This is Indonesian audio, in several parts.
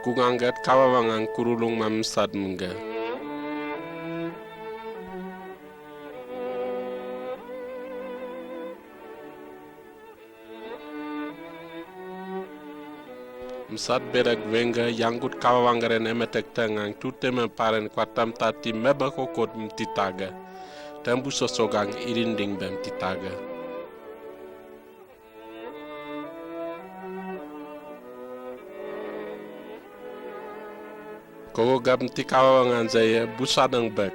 Kunganggat kawawangang kurulung mamsad mga. Msad berak wenga yangut kawawangaren emetek tangang tutema paren kwatam tati meba kokot mtitaga. Tambu sosogang irinding bem titaga. Kogo gab mti kawawangan zaya busadang bek.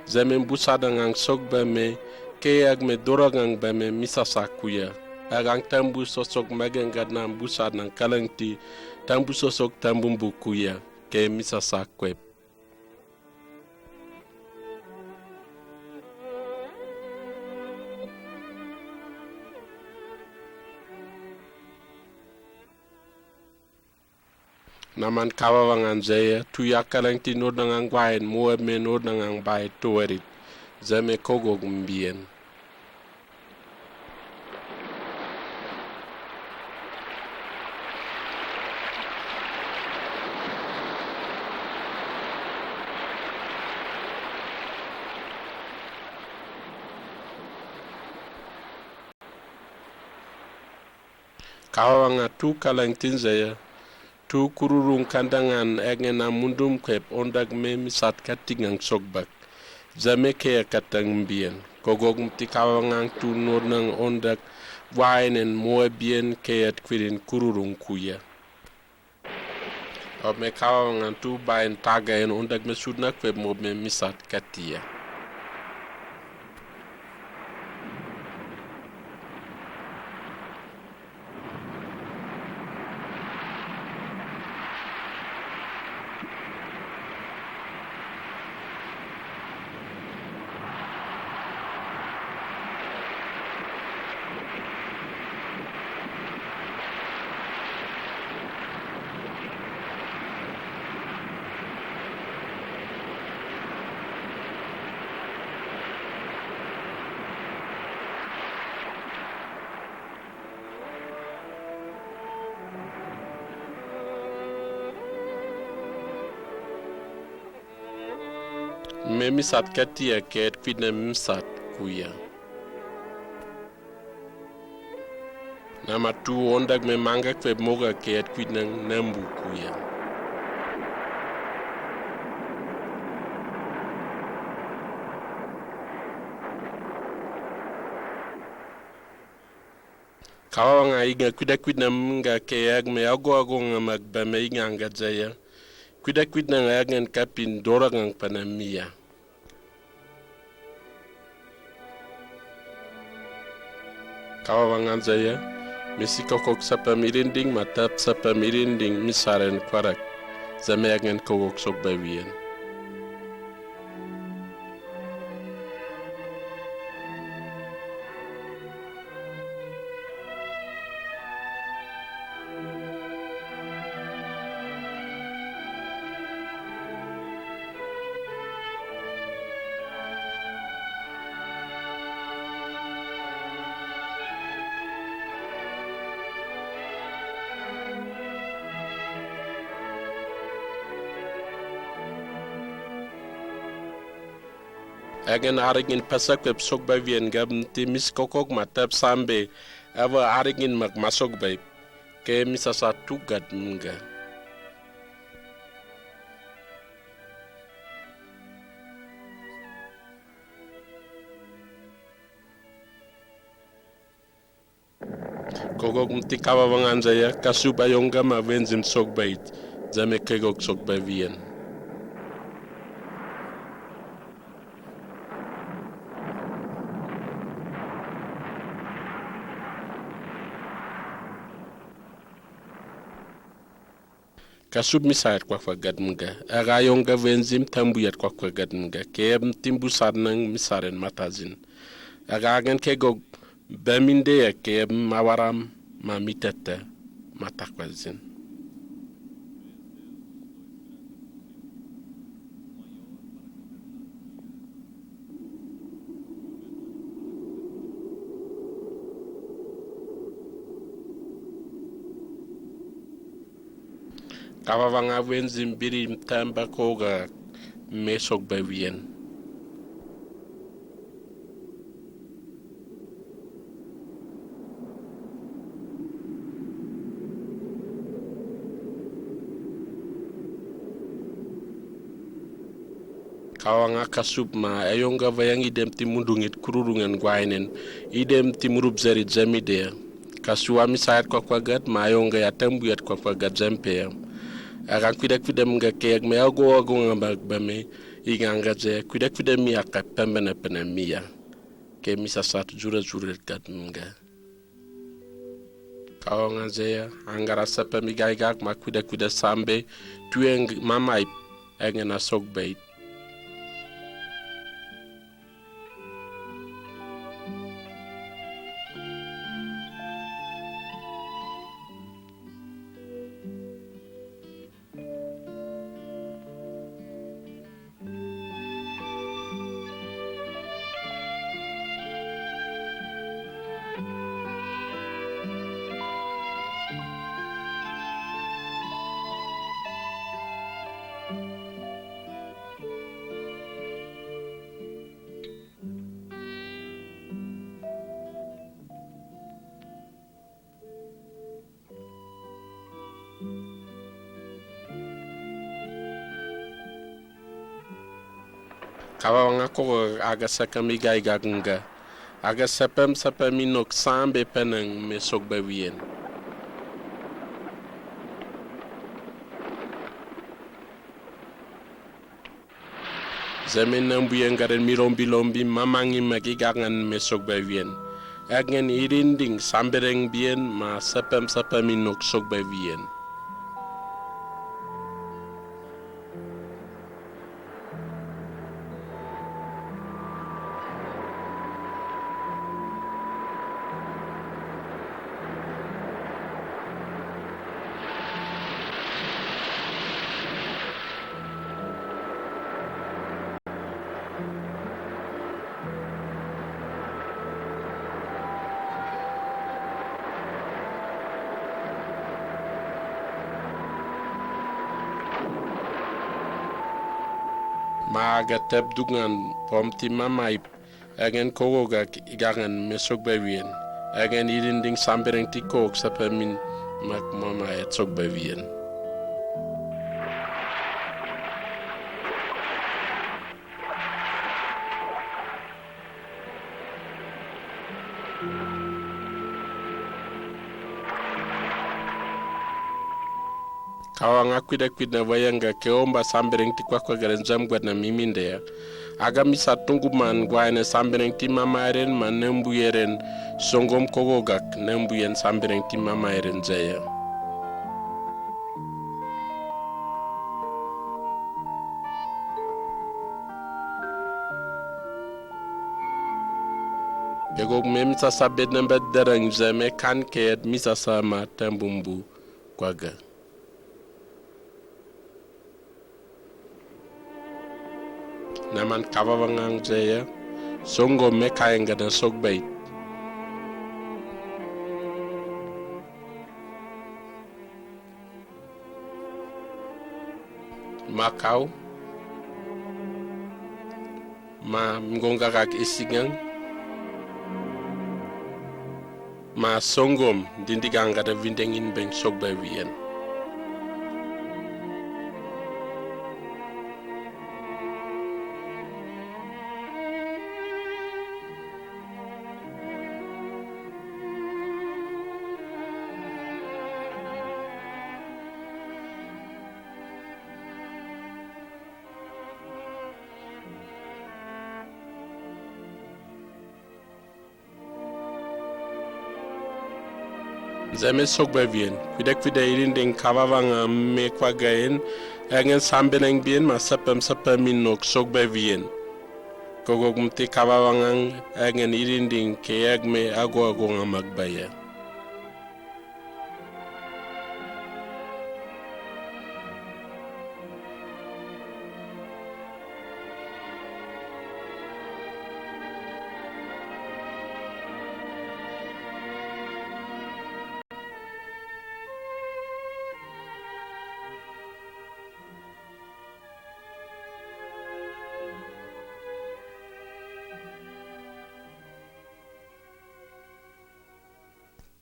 Zemen busadang ang sok beme keyag me doragang beme misasakuya. Agang tambu sosok magengat nam busadang kalangti tambu sosok tambu bukuya ke misasakwep. Naman kawawangan zaya tuya kalangti nodang bain moe me nodang bai toerit zeme kogog mbien. Kawawanga tu kalangtin zaya tu kururung kandangan engena mundum kwep ondag me misat katingang sogbak zame kaya katang mbien kogog mti kawangang tu nodang ondag wainen moe bien kayat kwirin kururung kuya o me kawangang tu bain tagayen ondag me sudna kwep mo me misat katia. Me misat katia ket kwidna misat kuya. Nama tu ondag me manga kweb moga ket kwidna nambu kuya. Kawanga inga kwidna mga keyag me ago ngamak ba me inga nga zaya. Kwidna ngayangan kapin dorangang panamia. Kawawangan zaya, misi kokok sapa mirinding matap sapa mirinding misaren kwarak, zameangan kokok sok bawian. Agen arigin pasak web sok bawian gab ti mis kokok matap sambe ava arigin mak masok baik ke misasa tugat mga. Kokok mti kawawangan zaya kasubayonga ma wenzim sok bait zame kegok sok bawian. Kasub misayat kwa gad mga agayonga wenzim tambuyat kwa gad mga kem timbu sarnang misaren matazin agagan kegok baminde ya kem mawaram ma mitete matakwazin. Kawawanga wenzi mbiri mtamba koga mesok bawien. Kawanga kasup ma ayonga vayang idem timundungit kururungan guainen idem timurub zari jamidea kasuami sayat kwa gat ma ayonga yatambuyat kwa gat jampea akan kwidak kwidem nga keg me ago nga bame inganga je kwidak kwidem mi aka pembena pena miya ke misa sat jura gat nga kawanga je angara sapa mi gaigak ma kwidak sambe tueng mamai engena sogbait. Kawanga ko aga sakami gaigaganga aga sapam nok sambe penang me sogba wien. Zamin nambuyen garen mirombi mamangi magigangan me sogba wien. Agen irinding sambereng bien ma sapam nok sogba wien. Maaga tep dungan pomti mamai agen kogoga igangan mesok bawien agen irinding sambereng tikok sapamin mak mama etsok bawien. Kawanga kwida wayanga keomba sambereng ti kwa garen jamgwad na mimindea aga misa tunguman gwaine sambereng ti mamaren ma nembuyeren songom kogogak nembuyen sambereng ti mamaren jaya Begog me misa sabed nembed dereng jame kan ked misa sama tembumbu kwaga naman kawawangang jaya songo me kayenga na sogbait Macau ma mgongagak isigang ma songom dindiganga da vindengin beng sogbay wien Zame sogba bien kwidek kwida irinding kawawanga me kwa gayen engen sambeneng bien ma sapam nok sogba bien kogog mti kawawangang engen irinding keyag me ago nga magbaya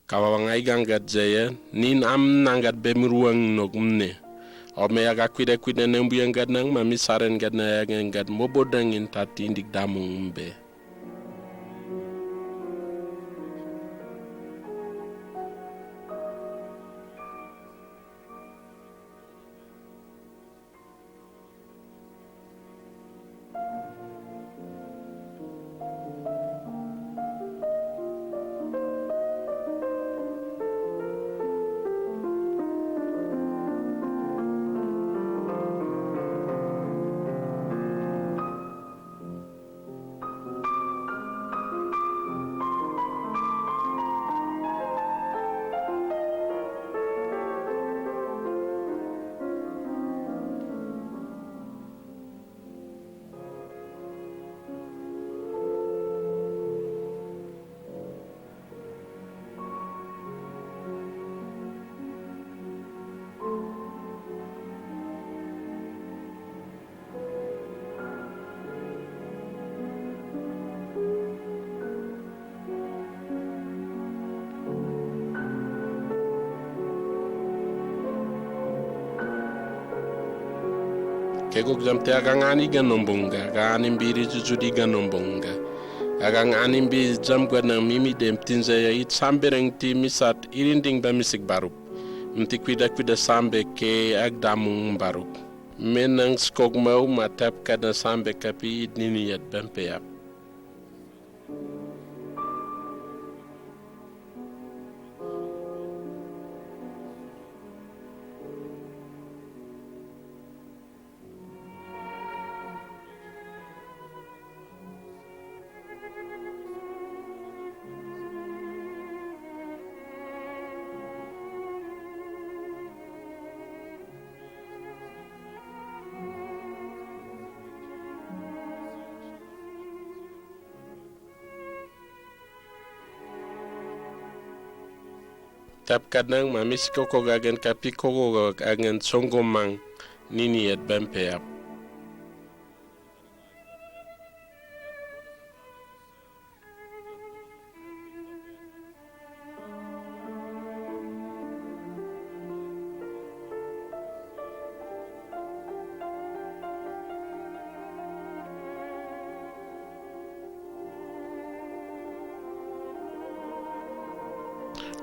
Kawawangai gangat jaya nin am nangat bemruang nogmne. Ome aga kwida nembuyang gadnang mami saren gadna gad mobodang in tati indik damung mbe. Kegok jamte agang ani ganombonga, gani mbiri jujudi ganombonga. Agang ani mbi jam gwana mimi dem tinza ya it sambereng ti misat irinding ba misik barup. Mti kwida sambe ke agdamung barup. Menang skog mau matap kada sambe kapi nini yat bempeyap. Tap kadang mamis koko gagan kapi koko gagan songomang nini yat bempeyap.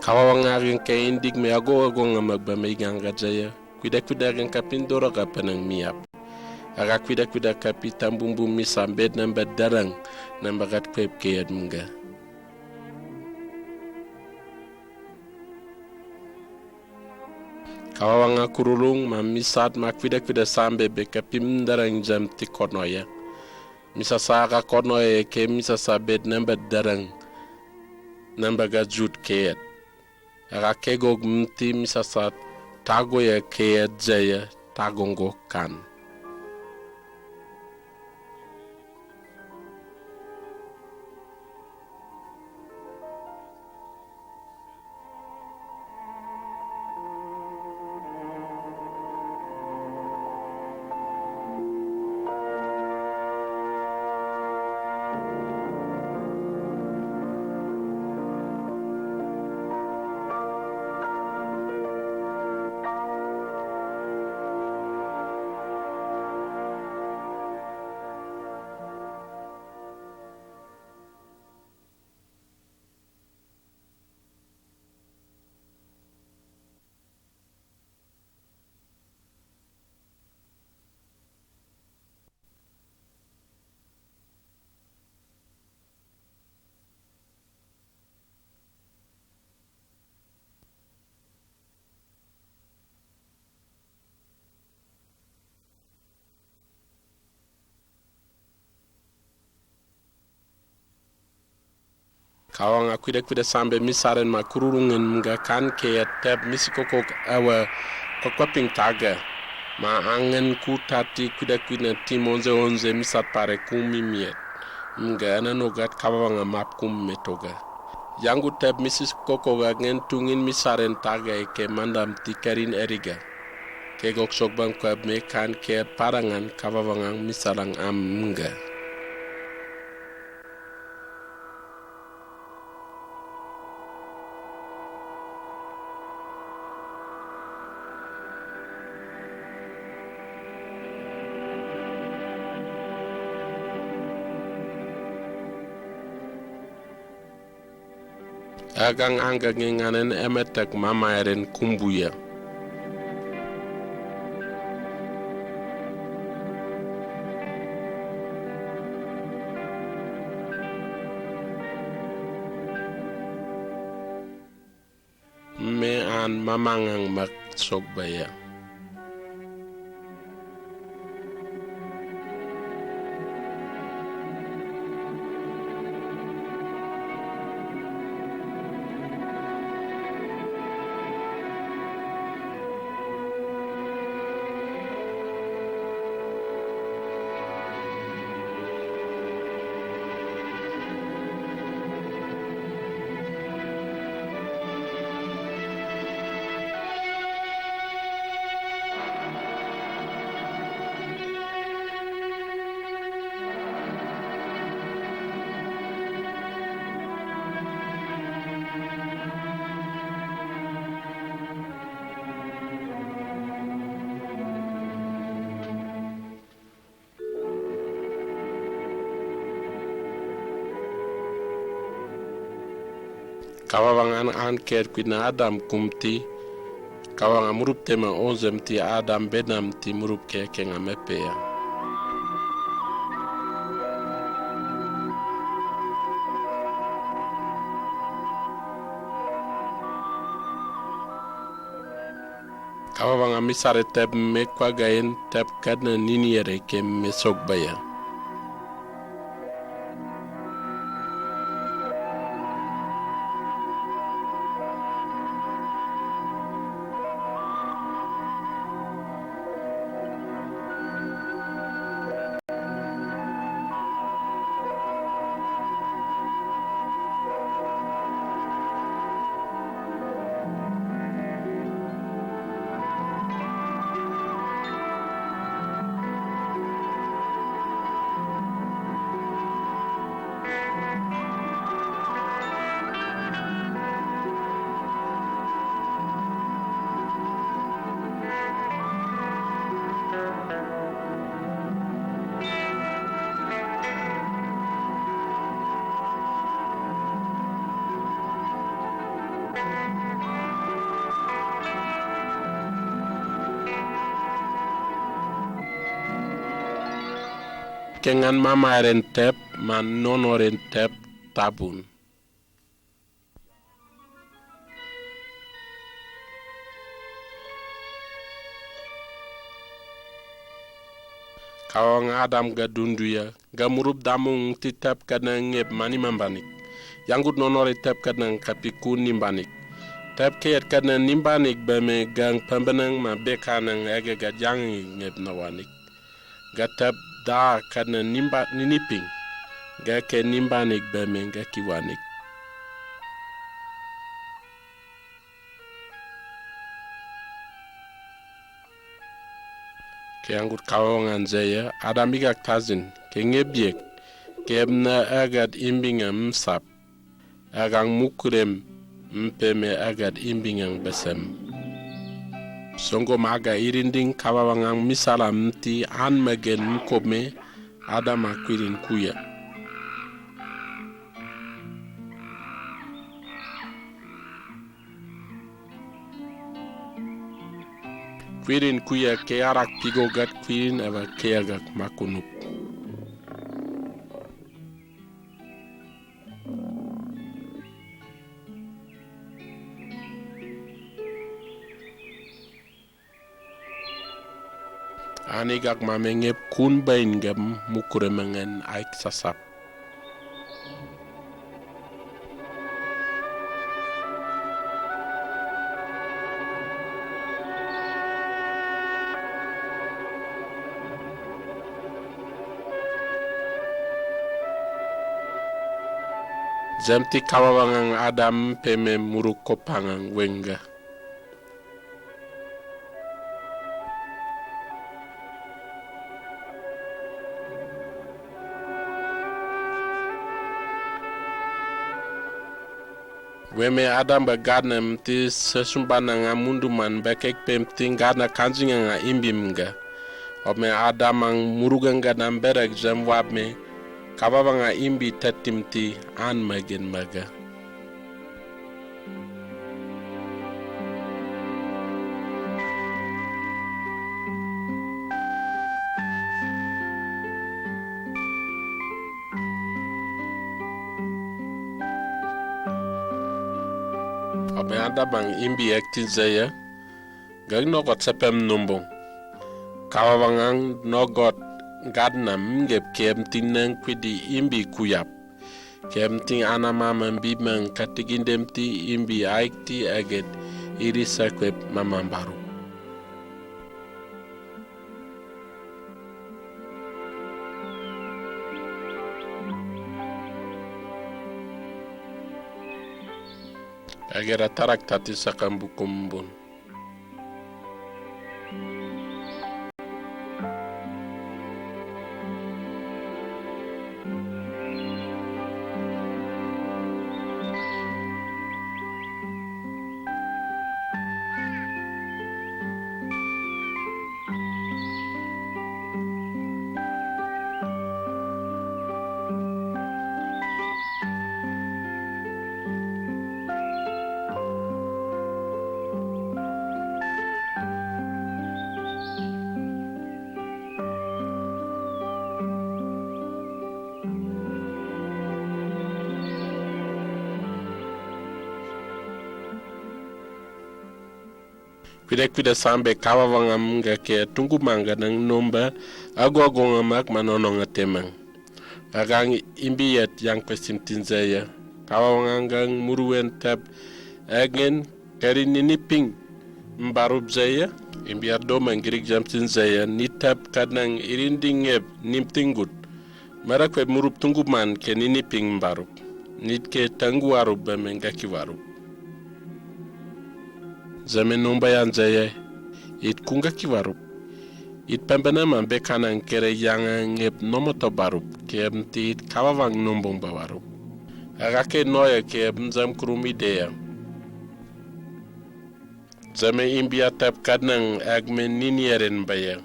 Kawawang aring kay indig me ago nga magbamay ganga jaya. Kwida gang kapindoro ka panang miap. Aga kwida kapi tambumbum misambed namba darang namba kat kweb kayad mga. Kawawang akurulung mamisat makwida sambe be kapim darang jam ti konoya. Misasaka konoya ke misasabed namba darang namba gajut kayad. Aga kegog mti misasat tago ya kaya jaya tagongo kan. Kawang akwida sambe misaren makururungen mga kan kaya tab misikoko awa kokwaping taga. Ma angen kutati kwida timonze onze misat pare kumi miet. Mga ananogat kawang map kum metoga. Yangu tab misikoko ngen tungin misaren taga ke mandam tikarin eriga. Kegok sokbang kwab me kan kaya parangan kawawangang misarang mga. agang anga ngenganen emetek mamairen kumbuya. Me an mamangang mak sogbaya. Kawawangan an ker kwina Adam kumti kawanga murup tema 11 ti Adam benam ti murup ke kenga mepea. Kawanga misare teb me kwa gayen teb kadna niniere ke me sogbaya. Kengan mamaren tep man nonoren tep tabun. Kawang Adam ga dunduya ga murup damung ti tep kana ngeb mani mambanik. Yangut nonore tep kana kapiku nimbanik. Tep kayat kana nimbanik bame gang pembenang ma bekanang ege ga jangi ngeb nawanik. Ga tep da kana nimba niniping ga ke nimbanik bame ga kiwanik. Ke angut kawangan zaya Adam igak tazin ke ngebiek ke ebna agad imbinga msap agang mukurem mpeme agad imbingang besem. Songo maga irinding kawawangang misala mti an magen mkome Adam akwirin kuya. Kwirin kuya ke arak pigogat kwirin ava ke agak makunup. Anigak mamengep kun bain gem mukuremengen aik sasap. Zemti kawawangang Adam peme muruk kopangang wenga. Weme Adam ba gadna mti sesumbana nga mundu man bekek pemti gadna kanzinga nga imbimga. Ome Adam ang muruganga namberek zem wabme kababa nga imbi tatimti an magen maga. Obe ada bang imbi ektin zaya gag nogot sepem numbong kawawangang nogot gadnam ngep kem tinang kwidi imbi kuyap kem ting anamama mbimang katigindem ti imbi aikti aget irisa kwep mamambaru. Agera tarak tati sakambu kumbun. Kwide sambe kawawangam nga ke tungu manga nang nomba agogongamak manononga temang. Agang imbiyet yang pesim tinzaya. Kawawangang muruen tab agen kari niniping mbarub zaya. Imbiyat do manggirik jam tinzaya ni tab kadang irindingeb nimtingut. Marakwe murup tungu man ke niniping mbarub. Nit ke tangu warub bamenga kiwarub. Zaman nomba yan zaya it kunga kiwarup it pembena man bekanan kere yang ngep nomoto barup kem ti it kawawang nombong bawarup agake noya kem zam kurumi deya zame imbia tap kadnang agme ninieren baya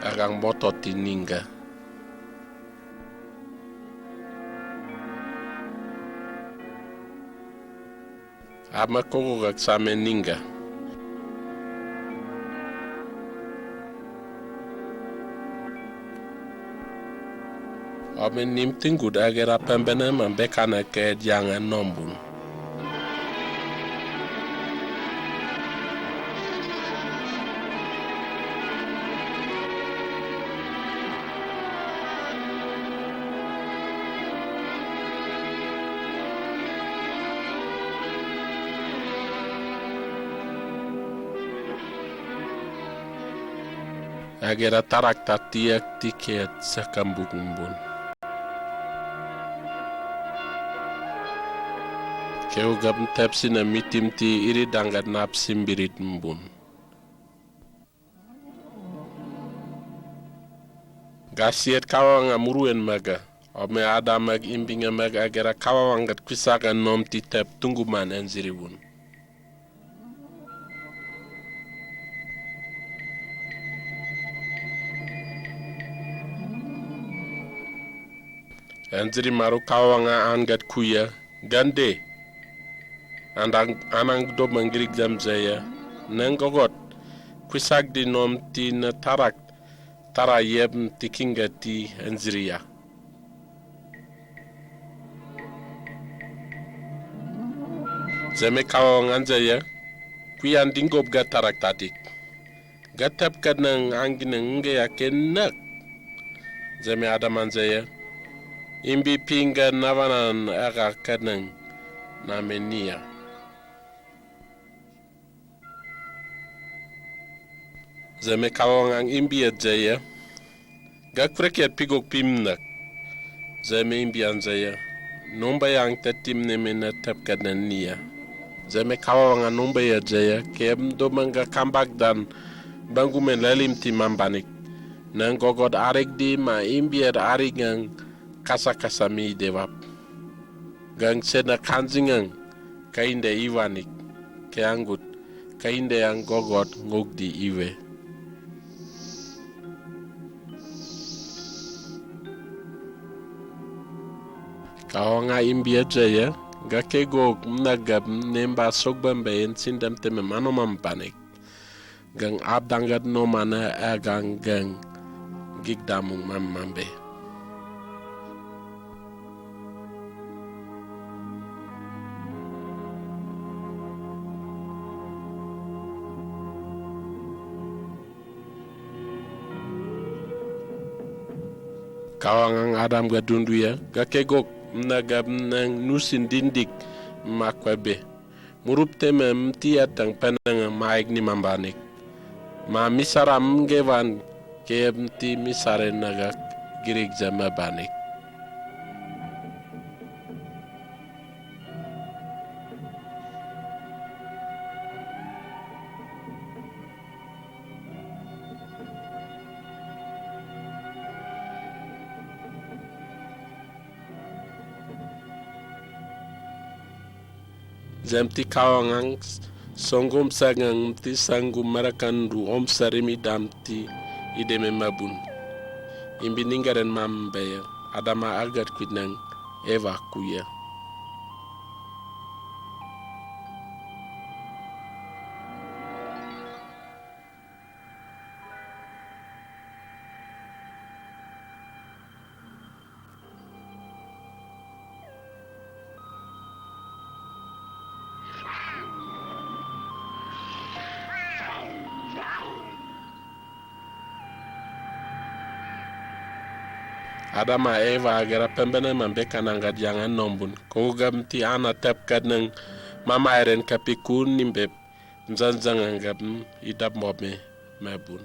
agang moto tininga ama koko gak same ninga. Omen nim tingud agera pembena mambekana ke jangan nombun. Agera tarak tatiak tiket sakambukumbun. Keu gab tepsi na mitim ti iri dangat nap simbirit mbun. Gasiet kawang amuruen maga. Ome ada mag imbinga maga agera kawang gat kwisaga nom ti tep tungguman enziribun. Enziri maru kawanga angat kuya gande anang do manggirik jam zaya nengogot kwisak di nom ti na tarak tara yeb ti kinga ti enziriya zeme kawanga zaya kuyan dingob ga tarak tatik gatap kanang angina nge yakenak zeme adaman zaya imbi pinga navanan aga kanang namenia zeme kawangang imbi jaya gakreket pigok pimnak zeme imbi anjaya nomba yang tetim nemena tap kanania zeme kawanga nomba ya jaya kem do manga kambak dan bangumen lalim ti mambanik nang gogod arek di ma imbi arigang kasa mi dewap gang sena kanzingang kainde iwanik ke angut kainde yang gogot ngogdi iwe Kaonga imbia jaya gakego mnagab nemba sogbambe sindam teme manomam panik gang abdangat no mana agang gang gigdamung mamambe. Kawangang Adam gadundu ya gakegok mnagab nang nusin dindik makwabe murup teme mtia tang penang maik ni mambanik ma misaram ngevan ke mti misare naga girig jama banik. Zemti kawangang songom sagang ti sangu marakandu om sarimi damti ideme mabun imbi ningaren mambe adama agat kwinang eva kuya. Adama Eva agara pembene mambe kananga jangan nombun kogam ti ana tap kadnang mama eren kapikun nimbe nzanzang angam idap mobe mabun.